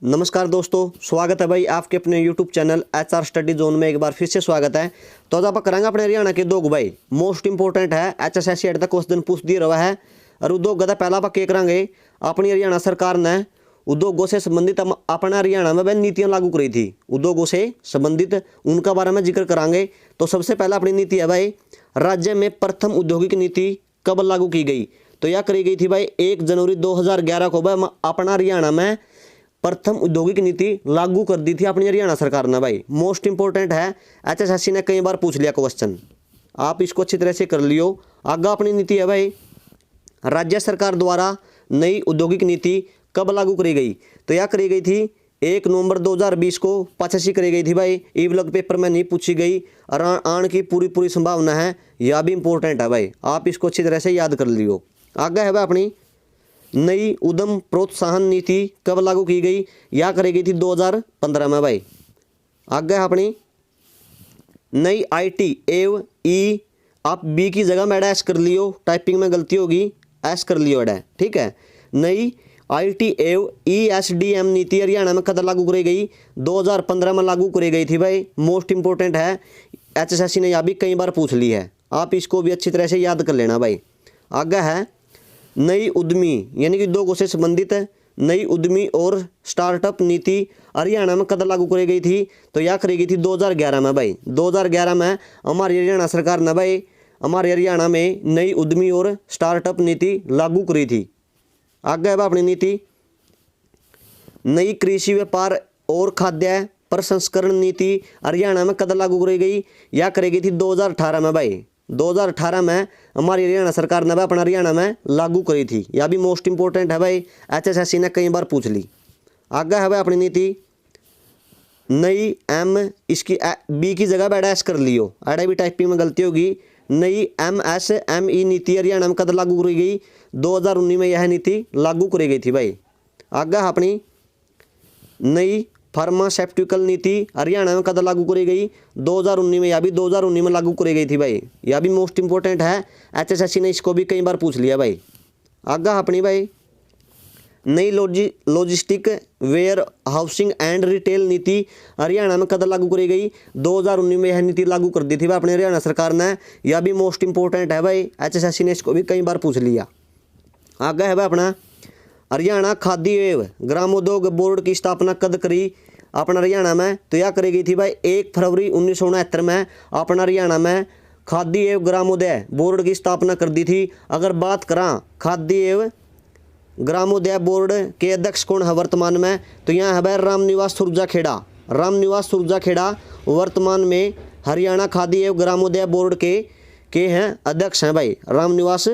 नमस्कार दोस्तों, स्वागत है भाई आपके अपने YouTube channel HR study zone में। एक बार फिर से स्वागत है। तो आज आप करेंगे अपने हरियाणा के उद्योग भाई मोस्ट इंपोर्टेंट है। HSSC एट तक क्वेश्चन पूछ दिया रहा है और उद्योग का पहला आप क्या करेंगे, अपनी हरियाणा सरकार ने उद्योगों से संबंधित अपना हरियाणा में वह नीतियाँ लागू करी थी। उद्योगों से संबंधित उनका बारे में जिक्र करांगे। तो सबसे पहला अपनी नीति है भाई, राज्य में प्रथम औद्योगिक नीति कब लागू की गई। तो यह करी गई थी भाई 1 जनवरी 2011 को भाई अपना हरियाणा में प्रथम औद्योगिक नीति लागू कर दी थी अपनी हरियाणा सरकार ने भाई। मोस्ट इंपोर्टेंट है, HSSC ने कई बार पूछ लिया क्वेश्चन, आप इसको अच्छी तरह से कर लियो। आगे अपनी नीति है भाई, राज्य सरकार द्वारा नई औद्योगिक नीति कब लागू करी गई। तो यह करी गई थी 1 नवंबर 2020 को 85 करी गई थी भाई। ईवलग पेपर में नहीं पूछी गई और आने की पूरी संभावना है। यह भी इंपॉर्टेंट है भाई, आप इसको अच्छी तरह से याद कर लियो। आगे है भाई अपनी नई उद्यम प्रोत्साहन नीति कब लागू की गई। यह करी गई थी 2015 में भाई। आगे है अपनी नई IT एवं E, आप B की जगह में एस कर लियो, टाइपिंग में गलती होगी, एस कर लियो एड, ठीक है। नई IT एवं ESDM नीति हरियाणा में कब लागू करी गई, 2015 में लागू करी गई थी भाई। मोस्ट इंपोर्टेंट है, HSSC ने यह भी कई बार पूछ ली है, आप इसको भी अच्छी तरह से याद कर लेना भाई। आगे है नई उद्यमी यानी कि उद्योगों से संबंधित नई उद्यमी और स्टार्टअप नीति हरियाणा में कब लागू करी गई थी। तो यह करी गई थी 2011 में भाई। 2011 में हमारी हरियाणा सरकार ने भाई हमारे हरियाणा में नई उद्यमी और स्टार्टअप नीति लागू करी थी। आगे है अपनी नीति नई कृषि व्यापार और खाद्य प्रसंस्करण नीति हरियाणा में कब लागू करी गई। यह करी गई थी 2018 में भाई। 2018 में हमारी हरियाणा सरकार ने अपना हरियाणा में लागू करी थी। यह भी मोस्ट इंपोर्टेंट है भाई, HSSC ने कई बार पूछ ली। आगे है भाई अपनी नीति नई इसकी B की जगह बैड एस कर लियो, एडा भी टाइपिंग में गलती होगी। नई MSME नीति हरियाणा में कब लागू करी गई, 2019 में यह नीति लागू करी गई थी भाई। आगे है अपनी नई फार्मास्यूटिकल नीति हरियाणा में कब लागू करी गई, 2019 में। यह भी 2019 में लागू करी गई थी भाई। यह भी मोस्ट इंपोर्टेंट है, HSSC ने इसको भी कई बार पूछ लिया भाई। आगे अपनी भाई नई logistic warehousing and retail नीति हरियाणा में कब लागू करी गई, 2019 में यह नीति लागू कर दी थी भाई अपने हरियाणा सरकार ने। यह भी मोस्ट इंपोर्टेंट है भाई, HSSC ने इसको भी कई बार पूछ लिया। आगे है भाई अपना हरियाणा खाद्य एवं ग्रामोद्योग बोर्ड की स्थापना कद करी अपना हरियाणा में। तो यह करी गई थी भाई 1 फरवरी 1969 में अपना हरियाणा में खाद्य एवं ग्रामोदय बोर्ड की स्थापना कर दी थी। अगर बात करा खाद्य एवं ग्रामोदय बोर्ड के अध्यक्ष कौन है वर्तमान में, तो यहाँ है भाई रामनिवास सुरजाखेड़ा। रामनिवास सुरजाखेड़ा वर्तमान में हरियाणा खाद्य एवं ग्रामोदय बोर्ड के हैं अध्यक्ष हैं भाई, रामनिवास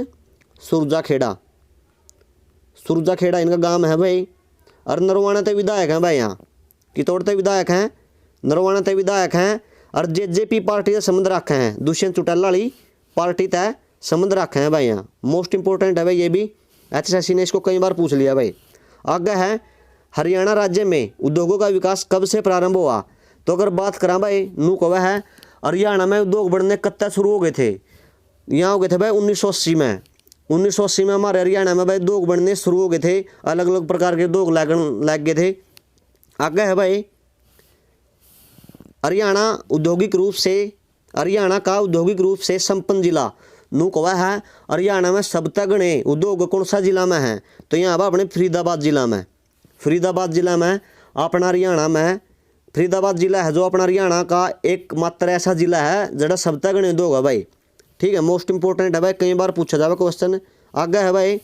सुरजाखेड़ा। सुरजाखेड़ा इनका गांव है भाई। और नरवाना ते विधायक हैं भाई, यहाँ कितौड़ ते विधायक हैं, नरवाना ते विधायक हैं। और JJP पार्टी से संबंध रखे हैं, दुष्यंत चौटाला वाली पार्टी तय संबंध रखे हैं भाई। यहाँ मोस्ट इंपोर्टेंट है भाई, ये भी HSSC ने इसको कई बार पूछ लिया भाई। आगे है हरियाणा राज्य में उद्योगों का विकास कब से प्रारंभ हुआ। तो अगर बात करा भाई नू कवा है हरियाणा में उद्योग बढ़ने कब शुरू हो गए थे, यहाँ हो गए थे भाई 1980 में। 1980 में हमारे हरियाणा में भाई उद्योग बनने शुरू हो गए थे, अलग अलग प्रकार के उद्योग लग गए थे। आगे है भाई हरियाणा का औद्योगिक रूप से संपन्न जिला नू कवा है हरियाणा में सबसे गणे उद्योग कौन सा जिला में है। तो यहाँ अपने फरीदाबाद जिला में अपना हरियाणा में फरीदाबाद जिला है जो अपना हरियाणा का एकमात्र ऐसा जिला है जड़ा सबसे गणे उद्योग है भाई, ठीक है। मोस्ट इंपोर्टेंट है भाई, कई बार पूछा जाएगा क्वेश्चन। आगे है भाई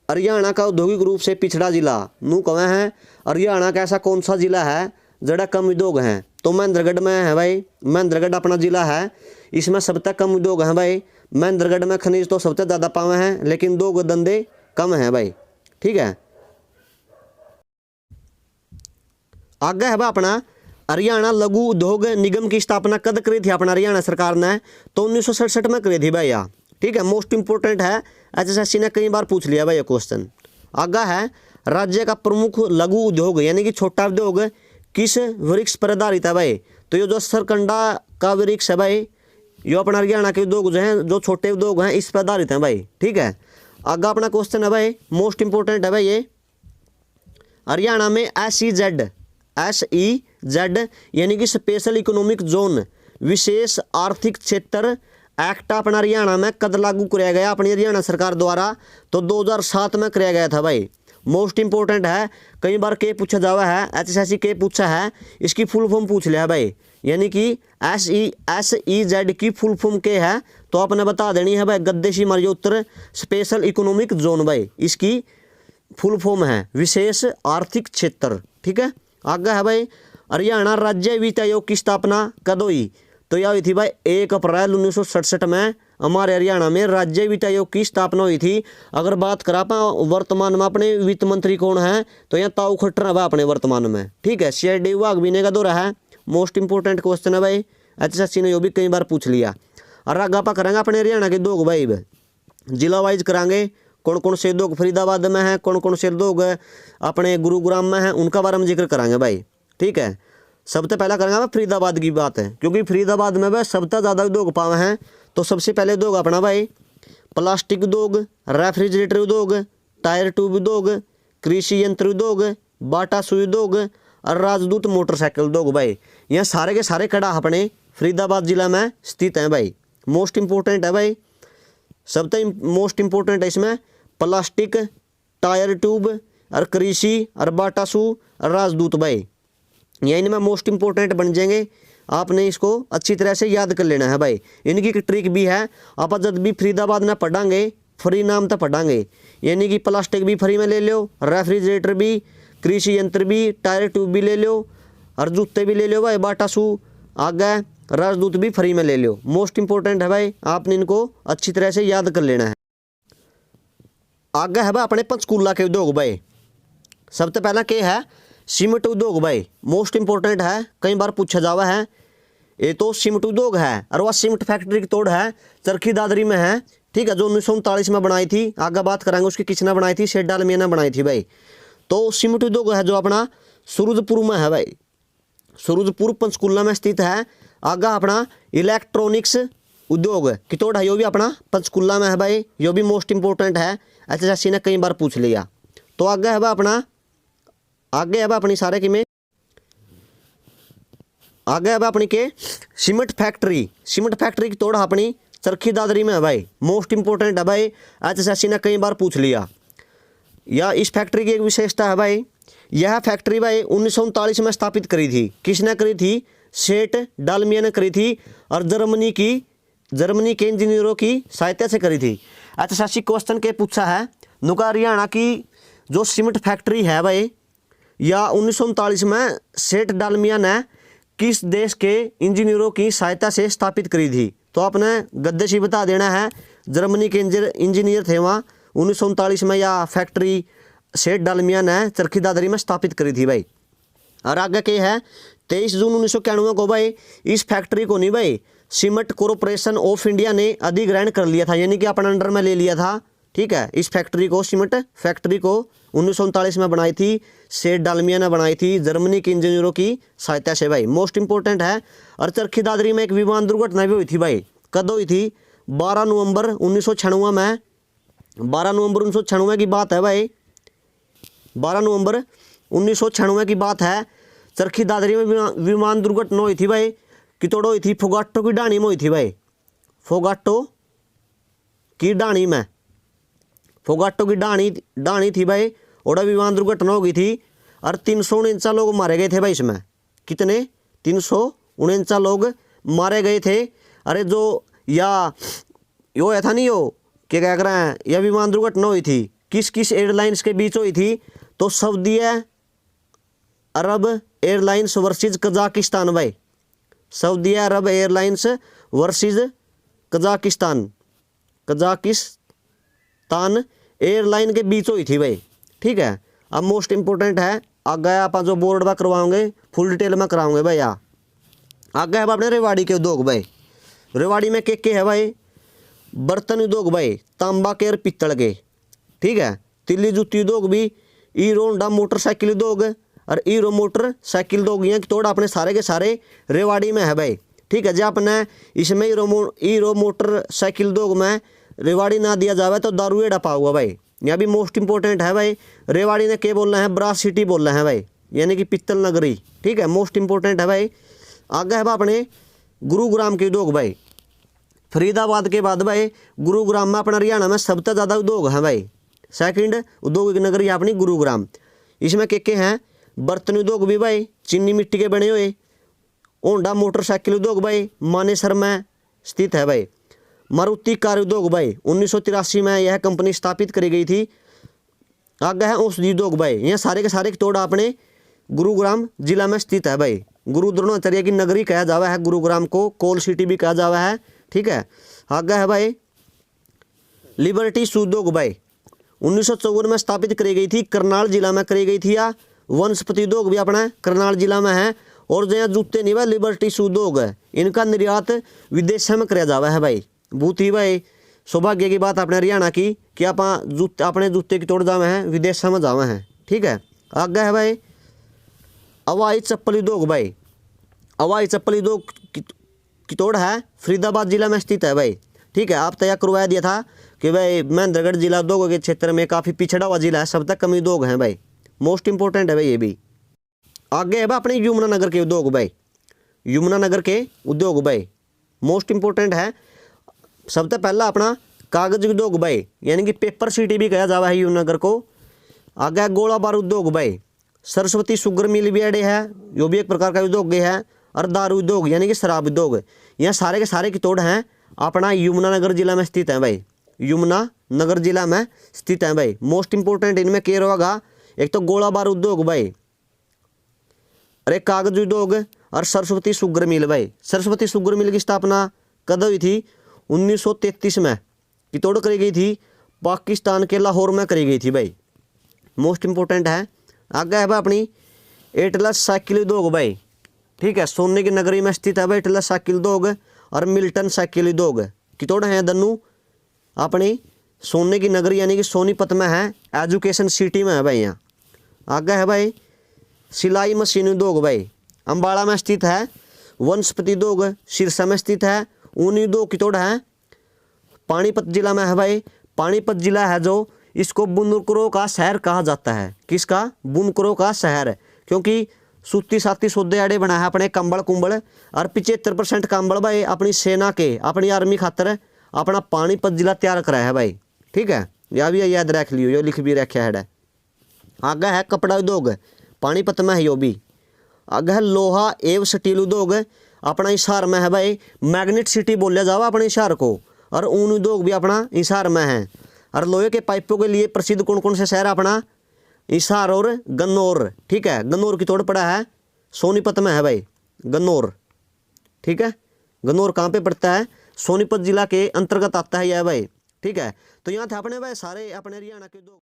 हरियाणा का औद्योगिक रूप से पिछड़ा जिला नू कवे है हरियाणा का ऐसा कौन सा जिला है जड़ा कम उद्योग हैं। तो महेंद्रगढ़ में है भाई, महेंद्रगढ़ अपना जिला है, इसमें सबसे कम उद्योग हैं भाई। महेंद्रगढ़ में खनिज तो सबसे ज़्यादा पावे हैं लेकिन उद्योग धंधे कम हैं भाई, ठीक है। आगे है भाई अपना हरियाणा लघु उद्योग निगम की स्थापना कद करी थी अपना हरियाणा सरकार ने। तो 1967 में करी थी भाई, यहाँ ठीक है। मोस्ट इंपोर्टेंट है, HSSC ने कई बार पूछ लिया भाई ये क्वेश्चन। आगे है राज्य का प्रमुख लघु उद्योग यानी कि छोटा उद्योग किस वृक्ष पर आधारित है भाई। तो ये जो सरकंडा का वृक्ष है भाई, ये अपना हरियाणा के उद्योग जो हैं, जो छोटे उद्योग हैं, इस पर आधारित हैं भाई, ठीक है। आगे अपना क्वेश्चन है भाई, मोस्ट इंपोर्टेंट है भाई ये हरियाणा में SEZ यानी कि स्पेशल इकोनॉमिक जोन, विशेष आर्थिक क्षेत्र एक्ट अपना हरियाणा में कद लागू कराया गया अपनी हरियाणा सरकार द्वारा? तो 2007 में कराया गया था भाई। मोस्ट इंपोर्टेंट है, कई बार के पूछा जावा है, HSSC के पूछा है, इसकी फुल फॉर्म पूछ लिया भाई। यानी कि SEZ की फुल फॉर्म के है तो आपने बता देनी है भाई, गद्देशी मारिय उत्तर स्पेशल इकोनॉमिक जोन भाई, इसकी फुल फॉर्म है विशेष आर्थिक क्षेत्र। ठीक है, आगे है भाई, हरियाणा राज्य वित्त आयोग की स्थापना कद हुई? तो यह हुई थी भाई 1 अप्रैल 1967 में हमारे हरियाणा में राज्य वित्त आयोग की स्थापना हुई थी। अगर बात करा वर्तमान में अपने वित्त मंत्री कौन है, तो यहाँ ताऊ खट्टर है अपने वर्तमान में। ठीक है, CID विभाग भी का दौरा है, मोस्ट इंपोर्टेंट क्वेश्चन है भाई, HSSC ने यो भी कई बार पूछ लिया। और आगे आप करेंगे अपने हरियाणा के दोग भाई, जिला वाइज करांगे, कौन कौन से दोग फरीदाबाद में है, कौन कौन से दोग अपने गुरुग्राम में है, उनका बारे में जिक्र करांगे भाई। ठीक है, सबसे पहला करेंगे फरीदाबाद की बात है, क्योंकि फरीदाबाद में वह सबसे ज़्यादा उद्योग पावे हैं। तो सबसे पहले उद्योग अपना भाई प्लास्टिक उद्योग, रेफ्रिजरेटर उद्योग, टायर ट्यूब उद्योग, कृषि यंत्र उद्योग, बाटा सुई उद्योग और राजदूत मोटरसाइकिल उद्योग भाई। यह सारे के सारे कड़ा अपने फरीदाबाद जिला में स्थित हैं भाई। मोस्ट इंपोर्टेंट है भाई, सबसे मोस्ट इंपोर्टेंट है इसमें प्लास्टिक, टायर ट्यूब और कृषि और बाटा सू और राजदूत भाई, ये इनमें मोस्ट इंपोर्टेंट बन जाएंगे। आपने इसको अच्छी तरह से याद कर लेना है भाई। इनकी एक ट्रिक भी है, आप जब भी फरीदाबाद में पढ़ांगे फ्री नाम तो पढ़ांगे, यानी कि प्लास्टिक भी फ्री में ले लो, रेफ्रिजरेटर भी, कृषि यंत्र भी, टायर ट्यूब भी ले लो और जूते भी ले लो भाई, बाटा सू, आगे राजदूत भी फ्री में ले लो। मोस्ट इंपोर्टेंट है भाई, आपने इनको अच्छी तरह से याद कर लेना है। आगे है भाई अपने पंचकूला के उद्योग भाई। सबसे पहला क्या है, सीमेंट उद्योग भाई, मोस्ट इंपोर्टेंट है, कई बार पूछा जावा है। ये तो सीमेंट उद्योग है और वह सीमेंट फैक्ट्री की तोड़ है चरखी दादरी में है। ठीक है, जो 1939 में बनाई थी, आगे बात करेंगे उसकी किसने बनाई थी, सेठ डालमिया ने बनाई थी भाई। तो सीमेंट उद्योग है जो अपना सूरजपुर में है भाई, सूरजपुर पंचकूला में स्थित है। आगे अपना इलेक्ट्रॉनिक्स उद्योग की तोड़ है, यो भी अपना पंचकूला में है भाई, यो भी मोस्ट इंपोर्टेंट है, HSSC ने कई बार पूछ लिया। तो आगे है भाई अपना, आगे अब अपनी सारे की में आगे अब अपनी के सीमेंट फैक्ट्री की तोड़ अपनी चरखी दादरी में है भाई। मोस्ट इंपोर्टेंट है भाई, HSSC ने कई बार पूछ लिया। या इस फैक्ट्री की एक विशेषता है भाई, यह फैक्ट्री भाई 1939 में स्थापित करी थी। किसने करी थी, सेठ डालमिया ने करी थी और जर्मनी के इंजीनियरों की सहायता से करी थी। HSSC क्वेश्चन के पूछा है, नुका हरियाणा की जो सीमेंट फैक्ट्री है भाई, या 1939 में सेठ डालमिया ने किस देश के इंजीनियरों की सहायता से स्थापित करी थी? तो आपने गद्देशी बता देना है, जर्मनी के इंजीनियर थे वहाँ 1939 में, या फैक्ट्री सेठ डालमिया ने चरखी दादरी में स्थापित करी थी भाई। और आगे क्या है, 23 जून 1991 को भाई इस फैक्ट्री को नहीं भाई सीमेंट कॉरपोरेशन ऑफ इंडिया ने अधिग्रहण कर लिया था, यानी कि अपने अंडर में ले लिया था। ठीक है, इस फैक्ट्री को, सीमेंट फैक्ट्री को 1939 में बनाई थी, सेठ डालमिया ने बनाई थी जर्मनी के इंजीनियरों की सहायता से भाई। मोस्ट इंपोर्टेंट है। और चरखी दादरी में एक विमान दुर्घटना भी हुई थी भाई, कद हुई थी 12 नवंबर 1996 में। 12 नवंबर 1996 की बात है भाई, 12 नवंबर 1996 की बात है। चरखी दादरी में विमान दुर्घटना हुई थी भाई, कि तोड़ हुई थी फोगाटो की डाणी में हुई थी भाई, फोगाटो की डाणी में, फोगाटो की डाणी थी भाई, और विमान दुर्घटना हो गई थी और 349 लोग मारे गए थे भाई इसमें। कितने, 349 लोग मारे गए थे। अरे जो या यो था नहीं, यो क्या कह रहे हैं, यह विमान दुर्घटना हुई थी किस किस एयरलाइंस के बीच हुई थी? तो सऊदी अरब एयरलाइंस वर्सेज कजाकिस्तान भाई, सऊदी अरब एयरलाइंस वर्सेज कजाकिस्तान एयरलाइन के बीच हुई थी भाई। ठीक है, अब मोस्ट इंपोर्टेंट है, आगे आप जो बोर्ड में करवाओगे फुल डिटेल में कराओगे भाई। आगे है अपने रेवाड़ी के उद्योग भाई। रेवाड़ी में के है भाई, बर्तन उद्योग भाई, तांबा के और पित्तल के। ठीक है, तिल्ली जूती उद्योग भी, हीरो होंडा मोटरसाइकिल उद्योग और हीरो मोटरसाइकिल उद्योग, यहाँ की तोड़ अपने सारे के सारे रेवाड़ी में है भाई। ठीक है, जो अपने इसमें हीरो मोटरसाइकिल उद्योग में रेवाड़ी ना दिया जावे तो दारू एड़ा पाऊगा भाई। यहाँ भी मोस्ट इंपॉर्टेंट है भाई। रेवाड़ी ने क्या बोलना है, ब्रास सिटी बोलना है भाई, यानी कि पित्तल नगरी, ठीक है, मोस्ट इंपॉर्टेंट है भाई। आगे है अपने गुरुग्राम के उद्योग भाई। फरीदाबाद के बाद भाई गुरुग्राम में अपना हरियाणा में सबसे ज़्यादा उद्योग है भाई। सेकंड औद्योगिक नगरी है अपनी गुरुग्राम। इसमें के हैं, बर्तन उद्योग भी भाई, चीनी मिट्टी के बने हुए, होंडा मोटरसाइकिल उद्योग भाई मानेसर में स्थित है भाई। मारुति कार उद्योग भाई 1983 में यह कंपनी स्थापित करी गई थी। आगे है औषधि उद्योग भाई, यह सारे के सारे तोड़ अपने गुरुग्राम जिला में स्थित है भाई। गुरु द्रोणाचार्य की नगरी कहा जावा है गुरुग्राम को, कोल सिटी भी कहा जावा है, ठीक है। आगे है भाई लिबर्टी शू उद्योग भाई 1954 में स्थापित करी गई थी, करनाल जिला में करी गई थी। या वनस्पति उद्योग भी अपना करनाल जिला में है। और जो यहाँ जूते नहीं भाई लिबर्टी शू उद्योग है, इनका निर्यात विदेश में कराया जावा है भाई। बहुत ही भाई सौभाग्य की बात अपने हरियाणा की कि आप अपने जूते की तोड़ जावे हैं विदेश में जावे हैं, ठीक है। आगे है भाई हवाई चप्पल उद्योग भाई। हवाई चप्पल उद्योग की तोड़ है फरीदाबाद जिला में स्थित है भाई, ठीक है। आप तय करवाया दिया था कि भाई महेंद्रगढ़ जिला उद्योग के क्षेत्र में काफ़ी पिछड़ा हुआ जिला है, सब तक कम उद्योग हैं भाई, मोस्ट इंपॉर्टेंट है भाई ये भी। आगे है भाई अपने यमुनानगर के उद्योग भाई। यमुनानगर के उद्योग भाई मोस्ट इंपॉर्टेंट है। सबसे पहला अपना कागज उद्योग भाई, यानी कि पेपर सिटी भी कहा जावा है यमुनानगर को। आगे है गोला बारूद उद्योग भाई। सरस्वती शुगर मिल भी अड़े है, जो भी एक प्रकार का उद्योग है। और दारू उद्योग यानी कि शराब उद्योग, यह सारे के सारे की तोड़ हैं अपना यमुनानगर जिला में स्थित है भाई। यमुनानगर जिला में स्थित है भाई। मोस्ट इंपॉर्टेंट इनमें क्या होगा, एक तो गोला बारूद उद्योग भाई, अरे कागज उद्योग और सरस्वती शुगर मिल भाई। सरस्वती शुगर मिल की स्थापना कब हुई थी, 1933 में की तोड़ करी गई थी, पाकिस्तान के लाहौर में करी गई थी भाई, मोस्ट इंपॉर्टेंट है। आगे है भाई अपनी एटलस साइकिल उद्योग भाई, ठीक है, सोने की नगरी में स्थित है भाई एटलस साइकिल उद्योग और मिल्टन साइकिल उद्योग की तोड़ है दन्नू अपनी सोने की नगरी यानी कि सोनीपत में है, एजुकेशन सिटी में है भाई यहाँ। आगे है भाई सिलाई मशीन उद्योग भाई, अम्बाड़ा में स्थित है। वनस्पति उद्योग सिरसा में स्थित है। ऊनी उद्योग की तोड़ है पानीपत जिला में है भाई। पानीपत जिला है जो, इसको बुनकरों का शहर कहा जाता है। किसका, बुनकरों का शहर, क्योंकि सूती साती सौदे आड़े बना है अपने कंबल कुंबल, और 75% कंबल भाई अपनी सेना के, अपनी आर्मी खातर अपना पानीपत जिला तैयार करा है भाई, ठीक है। यह भी याद रख लियो, यो लिख भी रखा है। आगे है कपड़ा उद्योग, पानीपत में है यो भी। आगे है लोहा एवं स्टील उद्योग, अपना हिसार में है भाई। मैग्नेट सिटी बोलिया जावा अपने हिसार को। और ऊन उद्योग भी अपना हिसार में है। और लोहे के पाइपों के लिए प्रसिद्ध कौन कौन से शहर अपना, हिसार और गन्नौर, ठीक है। गन्नौर की तोड़ पड़ा है सोनीपत में है भाई, गन्नौर, ठीक है। गन्नौर कहाँ पे पड़ता है, सोनीपत जिला के अंतर्गत आता है यह भाई, ठीक है। तो यहाँ थे अपने भाई सारे अपने हरियाणा के उद्योग।